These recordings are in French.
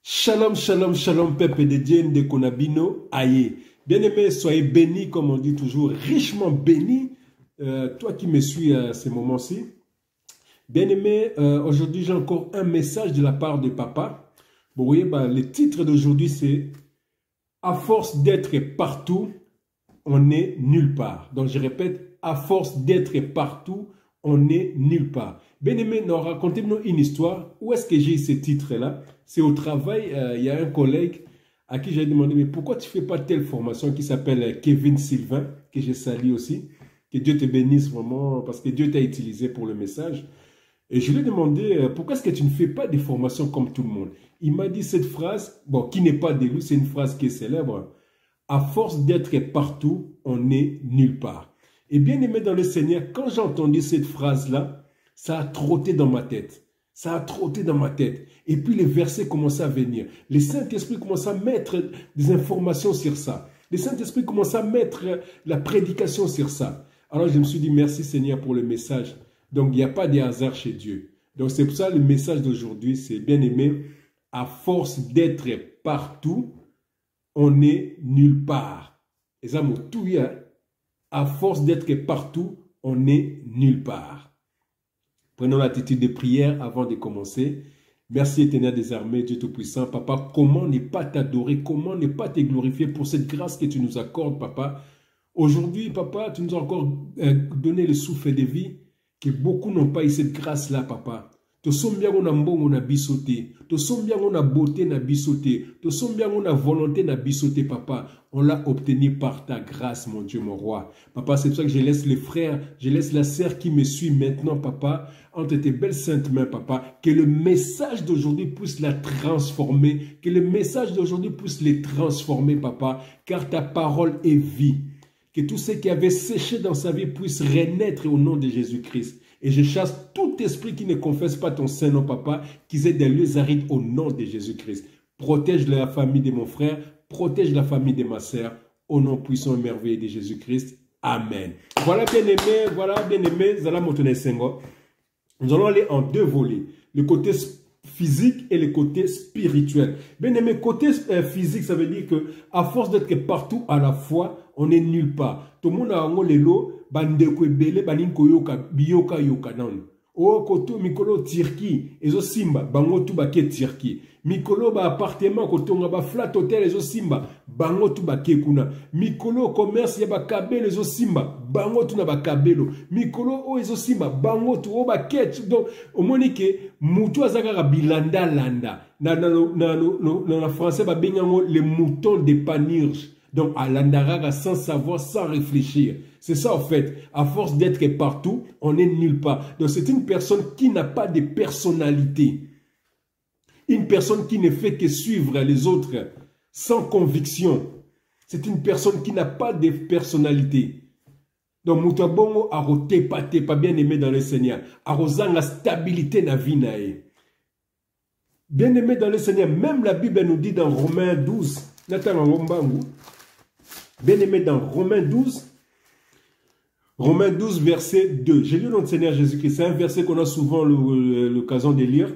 Shalom, shalom, shalom, peuple de Dieu, de Konabino, aïe. Bien-aimés, soyez bénis, comme on dit toujours, richement bénis. Toi qui me suis à ce moment-ci. Bien-aimés, aujourd'hui, j'ai encore un message de la part de papa. Vous voyez, le titre d'aujourd'hui, c'est « À force d'être partout, on n'est nulle part ». Donc, je répète, à force d'être partout, on n'est nulle part. Bien-aimé, racontez-nous une histoire. Où est-ce que j'ai ce titre-là? C'est au travail. Il y a un collègue à qui j'ai demandé, mais pourquoi tu ne fais pas telle formation qui s'appelle Kevin Sylvain, que je salue aussi. Que Dieu te bénisse vraiment, parce que Dieu t'a utilisé pour le message. Et je lui ai demandé, pourquoi est-ce que tu ne fais pas des formations comme tout le monde? Il m'a dit cette phrase, bon, qui n'est pas de lui, c'est une phrase qui est célèbre. À force d'être partout, on n'est nulle part. Et bien aimé dans le Seigneur, quand j'ai entendu cette phrase-là, ça a trotté dans ma tête. Ça a trotté dans ma tête. Et puis les versets commençaient à venir. Le Saint-Esprit commençait à mettre des informations sur ça. Le Saint-Esprit commençait à mettre la prédication sur ça. Alors je me suis dit, merci Seigneur pour le message. Donc il n'y a pas de hasard chez Dieu. Donc c'est pour ça le message d'aujourd'hui, c'est bien aimé. À force d'être partout, on n'est nulle part. Et ça me touille. À force d'être partout, on n'est nulle part. Prenons l'attitude de prière avant de commencer. Merci éternel des armées, Dieu Tout-Puissant. Papa, comment ne pas t'adorer, comment ne pas te glorifier pour cette grâce que tu nous accordes, papa. Aujourd'hui, papa, tu nous as encore donné le souffle de vie, que beaucoup n'ont pas eu cette grâce-là, papa. Tu sommes bien on a mbongo na bisoté, tu sommes bien on a beauté na bisoté, tu sommes bien on a volonté na bisoté, papa. On l'a obtenu par ta grâce, mon Dieu, mon roi. Papa, c'est pour ça que je laisse les frères, je laisse la sœur qui me suit maintenant, papa, entre tes belles saintes mains, papa, que le message d'aujourd'hui puisse la transformer, que le message d'aujourd'hui puisse les transformer, papa, car ta parole est vie. Que tout ce qui avait séché dans sa vie puisse renaître au nom de Jésus-Christ. Et je chasse tout esprit qui ne confesse pas ton Saint-Nom, papa, qu'ils aient des lieux arides au nom de Jésus-Christ. Protège la famille de mon frère, protège la famille de ma sœur, au nom puissant et merveilleux de Jésus-Christ. Amen. Voilà bien aimé, Zala Motone Sengo. Nous allons aller en deux volets. Le côté physique et le côté spirituel. Bien aimé, côté physique, ça veut dire que à force d'être partout à la fois, on n'est nulle part. Tout le monde a un lelo, bandeko ebele, baninko yoka, biyoka yoka nan. O koto mikolo Turquie, ezo simba, bango tu baké Turquie. Mikolo ba appartement koto nga ba flat hotel ezo simba, bango tu baké kuna. Mikolo commerce ya ba kabelo ezo simba, bango tu na ba kabelo. Mikolo o ezo simba, bango tu o baké. Donc au monique mutu azaka bilanda landa. Na français ba bengango les moutons de Panurge. Donc, à l'andaraga, sans savoir, sans réfléchir. C'est ça, en fait. À force d'être partout, on n'est nulle part. Donc, c'est une personne qui n'a pas de personnalité. Une personne qui ne fait que suivre les autres sans conviction. C'est une personne qui n'a pas de personnalité. Donc, Moutabongo a roté pas bien aimé dans le Seigneur. A rosant la stabilité na vie nae. Bien aimé dans le Seigneur. Même la Bible nous dit dans Romains 12. Nathan Rombangu. Bien aimé dans Romains 12, verset 2. J'ai lu notre Seigneur Jésus-Christ. C'est un verset qu'on a souvent l'occasion de lire.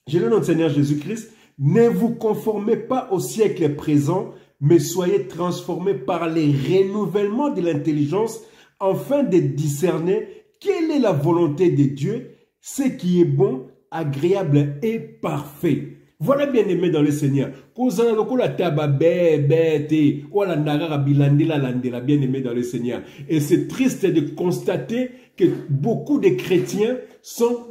J'ai lu notre Seigneur Jésus-Christ. Ne vous conformez pas au siècle présent, mais soyez transformés par les renouvellements de l'intelligence, afin de discerner quelle est la volonté de Dieu, ce qui est bon, agréable et parfait. Voilà bien aimé dans le Seigneur. Bien aimé dans le Seigneur. Et c'est triste de constater que beaucoup de chrétiens sont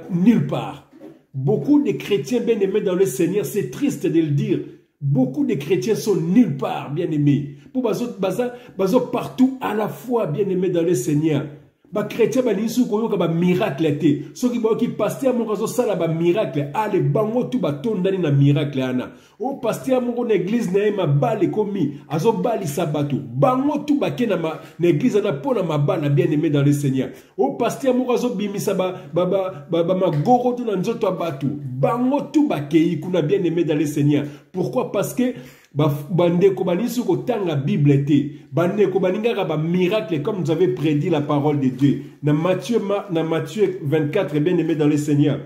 nulle part. Beaucoup de chrétiens bien aimés dans le Seigneur, c'est triste de le dire. Beaucoup de chrétiens sont nulle part, bien aimés. Pour bazo partout à la fois, bien aimés dans le Seigneur. Ba chrétien ba nisu ko yoka ba miracle te soki ba ki pasteur mo kazo sala ba miracle ale bango tu ba tondani na miracle ana o pasteur mo na église na ma bale komi azo bali sabatu bango tu ba ke na église na pona ma bala bien aimé dans le Seigneur o pasteur mo kazo bimisa ba ma goro tu na nzoto abatu bango tu ba ke kuna bien aimé dans le Seigneur. Pourquoi? Parce que bandeko banisu ko tanga Bible te bandeko baninga ba miracle comme nous avait prédit la parole de Dieu. Dans Matthieu 24, bien aimé dans le Seigneur.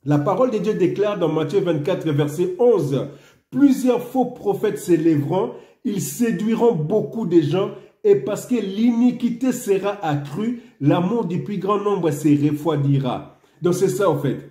La parole de Dieu déclare dans Matthieu 24, verset 11, « Plusieurs faux prophètes s'élèveront, ils séduiront beaucoup de gens, et parce que l'iniquité sera accrue, l'amour du plus grand nombre se refroidira. » Donc c'est ça en fait.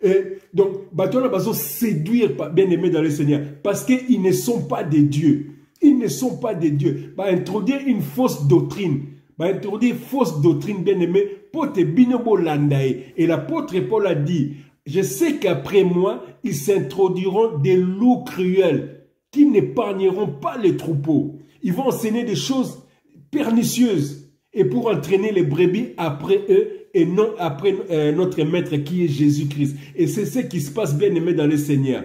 Et donc, on va séduire, bien aimés dans le Seigneur, parce qu'ils ne sont pas des dieux. Ils ne sont pas des dieux. Introduire une fausse doctrine. Introduire une fausse doctrine, bien aimé, pour te binobo landae. Et l'apôtre Paul a dit, je sais qu'après moi, ils s'introduiront des loups cruels qui n'épargneront pas les troupeaux. Ils vont enseigner des choses pernicieuses et pour entraîner les brebis après eux et non après notre maître qui est Jésus-Christ. Et c'est ce qui se passe, bien aimé, dans le Seigneur.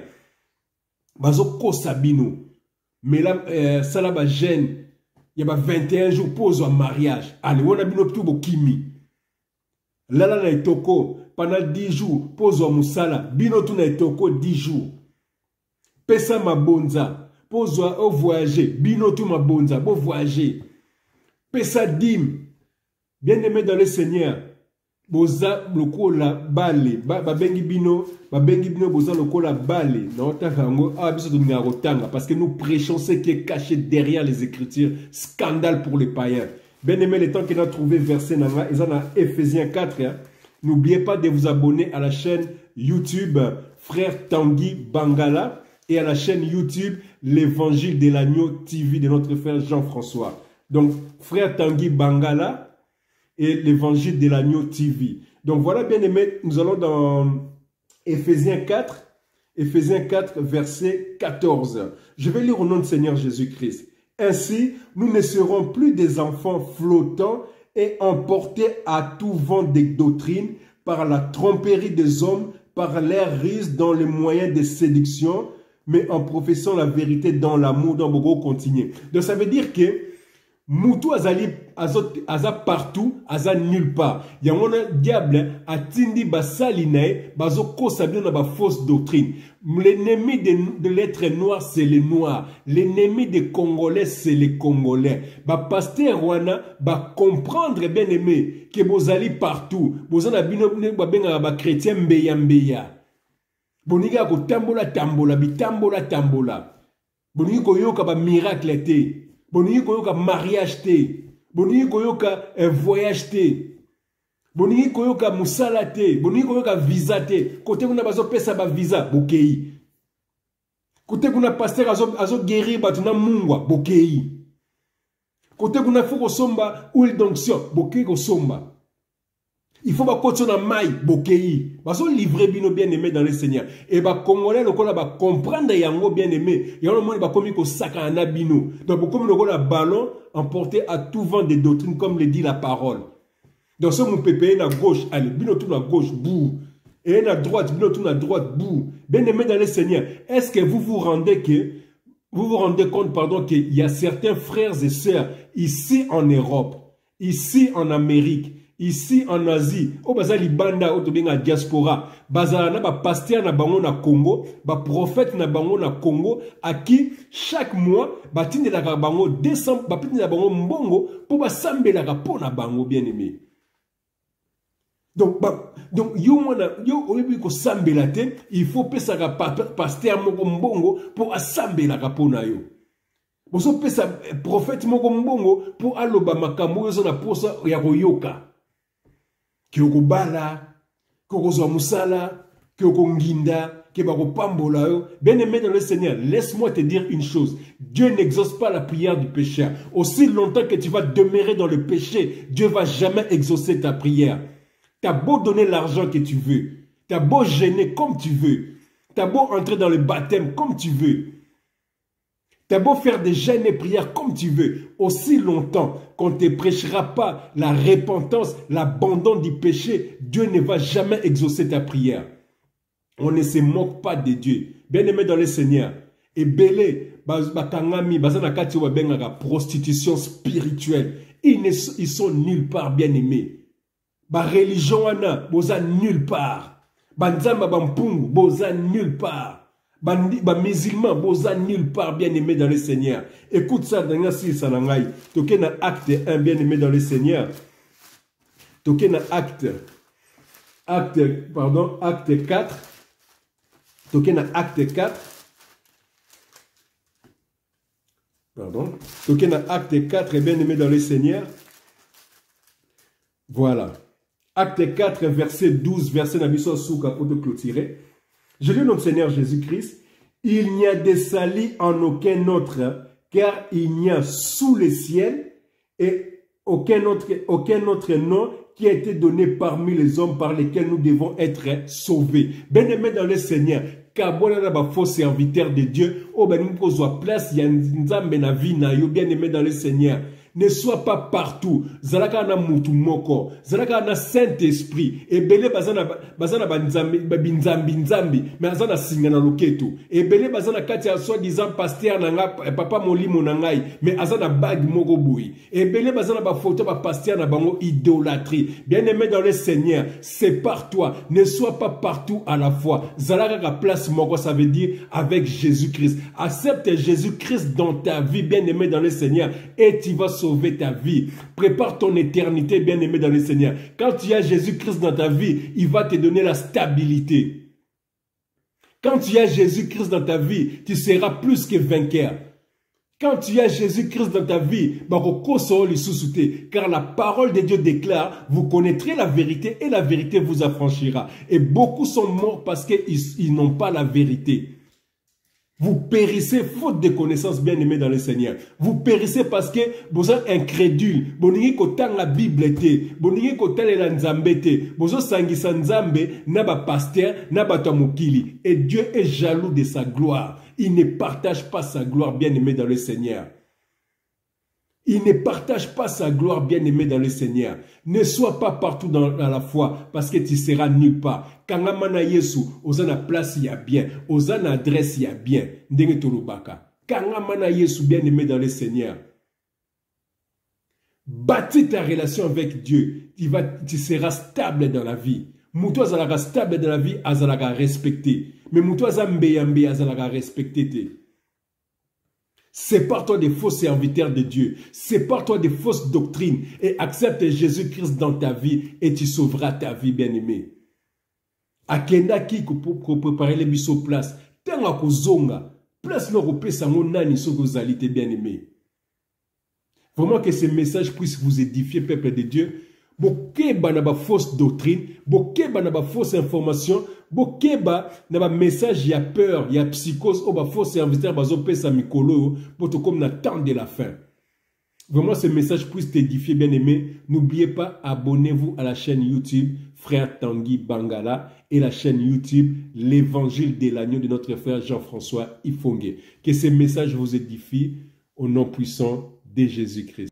Bazoko Sabino. Mais là, ça là, jeune, il y a 21 jours pose un mariage. Allez, on a bino tout kimi. Là, là, là, toko. Pendant 10 jours, pose un musala. Bino tout na toko 10 jours. Pesa ma bonza. Pose un voyager. Bino tout ma bonza. Bon voyager. Pesa dim. Bien aimé dans le Seigneur. Boza lokola bale. Babengi bino boza lokola bale. Parce que nous prêchons ce qui est caché derrière les Écritures. Scandale pour les païens. Bien aimé, le temps qu'il a trouvé verset nanga, ils en a Ephésiens 4. Hein. N'oubliez pas de vous abonner à la chaîne YouTube Frère Tanguy Bangala et à la chaîne YouTube l'Évangile de l'Agneau TV de notre frère Jean-François. Donc, Frère Tanguy Bangala et l'Évangile de l'Agneau TV. Donc voilà, bien aimé, nous allons dans Ephésiens 4, verset 14. Je vais lire au nom du Seigneur Jésus-Christ. Ainsi, nous ne serons plus des enfants flottants et emportés à tout vent des doctrines par la tromperie des hommes, par l'air ruse dans les moyens de séduction, mais en professant la vérité dans l'amour, dans beaucoup continuer. Donc ça veut dire que Moutou azali aza partout, aza nulle part. Il y a un diable atindi basaline, bazo kosabio na ba fausse doctrine. L'ennemi de l'être noir, c'est les noirs. L'ennemi des Congolais, c'est les Congolais. Ba pasteur wana ba comprendre, bien aimé, que bozali partout. Bozana bino benga ba chrétien mbeya mbeya. Boniga ko tambola tambola, bitambola tambola. Boniga ko yoka ba miracle te. Boni koyoka mariage te. Boni koyoka voyage te. Boni koyoka musala te. Boni koyoka visa te. Kote kuna bazo pesa ba visa bokei. Kote kuna pasteur azo guérir batuna mungwa bokei. Kote kuna foko somba huile d'onction bokei ko somba. Il faut ba koto na mai bokei. Bazo livrer bino bien aimé dans le Seigneur. Et ba congolais lokola ba comprendre yango bien aimé. Yango moni ba komi ko saka na bino. Donc comme lokola ballon emporté à tout vent des doctrines comme le dit la parole. Donc ce mon pépé na gauche, allez, bino tout na gauche, bou. Et na droite, bino tout na droite, bou. Bien aimé dans le Seigneur. Est-ce que vous vous rendez compte, pardon, qu'il y a certains frères et sœurs ici en Europe, ici en Amérique, ici en Asie, au bazali banda au tobenga diaspora, bazala na ba pasteur na bango na Congo, ba prophète na bango na Congo, à qui chaque mois batinde la bango 200 ba pitine la bango mbongo pour ba sambela ka pona bango bien aimé. Donc yo oyebi ko sambela te, il faut pesa ka pasteur moko mbongo pour asambela ka pona yo. Boso pesa prophète moko mbongo pour aloba makambo yo na posa ya koyoka. Kyoko bala, kyoko zwa musala, kyoko nginda, kyoko pambola yo. Bien aimé dans le Seigneur, laisse-moi te dire une chose. Dieu n'exauce pas la prière du pécheur. Aussi longtemps que tu vas demeurer dans le péché, Dieu ne va jamais exaucer ta prière. Tu as beau donner l'argent que tu veux. Tu as beau gêner comme tu veux. Tu as beau entrer dans le baptême comme tu veux. Tu as beau faire des jeûnes et prières comme tu veux, aussi longtemps qu'on ne te prêchera pas la repentance, l'abandon du péché, Dieu ne va jamais exaucer ta prière. On ne se moque pas de Dieu. Bien-aimé dans le Seigneur, et belé, bakangami, bazanakati wa bengaga, prostitution spirituelle, ils sont nulle part, bien-aimés. Ba religion wana, boza nulle part. Banzamba bampungu, boza nulle part. Musulman, boza nulle part, bien aimé dans le Seigneur. Écoute ça dans la Sanangai. Toké na acte 1, bien aimé dans le Seigneur. Toké na acte 4, Token à acte 4. Pardon. Token à acte 4, bien aimé dans le Seigneur. Voilà. Acte 4, verset 12, verset Nabiso Souka pour te clôturer. Je lis notre Seigneur Jésus-Christ. Il n'y a de salut en aucun autre, car il n'y a sous le ciel et aucun autre nom qui a été donné parmi les hommes par lesquels nous devons être sauvés. Bien-aimé dans le Seigneur, car bon faux serviteur de Dieu, oh ben nous posons place, il y a une vie bien-aimé dans le Seigneur. Ne sois pas partout. Zalaka na mutu moko. Zalaka na Saint-Esprit. Ebele bazana binzambi. Mais azana singa na loketo. Ebele bazana kati ya soi-disant pasteur nanga papa molimo nangai. Mais azana bag moko boui. Ebele bazana ba photo ba pasteur na bango idolâtrie. Bien-aimé dans le Seigneur, sépare-toi. Ne sois pas partout à la fois. Zalaka ka place moko, ça veut dire avec Jésus-Christ. Accepte Jésus-Christ dans ta vie, bien-aimé dans le Seigneur, et tu vas sauver ta vie. Prépare ton éternité, bien-aimé dans le Seigneur. Quand tu as Jésus-Christ dans ta vie, il va te donner la stabilité. Quand tu as Jésus-Christ dans ta vie, tu seras plus que vainqueur. Quand tu as Jésus-Christ dans ta vie, car la parole de Dieu déclare, vous connaîtrez la vérité et la vérité vous affranchira. Et beaucoup sont morts parce qu'ils n'ont pas la vérité. Vous périssez faute de connaissances, bien-aimés dans le Seigneur. Vous périssez parce que vous êtes incrédules. Vous n'avez pas la Bible, vous n'avez pas la Nzambe, vous avez Nzambe, naba pasteur, naba tamukili. Et Dieu est jaloux de sa gloire. Il ne partage pas sa gloire, bien-aimé dans le Seigneur. Il ne partage pas sa gloire, bien-aimé dans le Seigneur. Ne sois pas partout dans la foi, parce que tu seras nulle part. Quand on Yesu, ozana place, il y a bien. Ozana adresse, il y a bien. Ndenge torobaka. Quand on Yesu, bien-aimé dans le Seigneur. Bâtis ta relation avec Dieu. Tu seras stable dans la vie. Moutou azalaga stable dans la vie, azalaga respecté. Mais moutou azambe azalaga respecté. Sépare-toi des faux serviteurs de Dieu. Sépare-toi des fausses doctrines et accepte Jésus-Christ dans ta vie et tu sauveras ta vie, bien-aimé. Akenda ki pour préparer les biso place. Tenga kozonga. Place no repesa nani so gozalité, bien-aimé. Vraiment que ce message puisse vous édifier, peuple de Dieu. Bokeba na ba fausse doctrine, bokeba na ba fausse information, bokeba na ba message ya peur, ya psychose, ou ba fausse serviteur bazo pesa mikolo, poto comme na temps de la fin. Vraiment ce message puisse t'édifier, bien aimé. N'oubliez pas, abonnez-vous à la chaîne YouTube Frère Tanguy Bangala et la chaîne YouTube L'Évangile de l'Agneau de notre frère Jean-François Ifongue. Que ce message vous édifie au nom puissant de Jésus-Christ.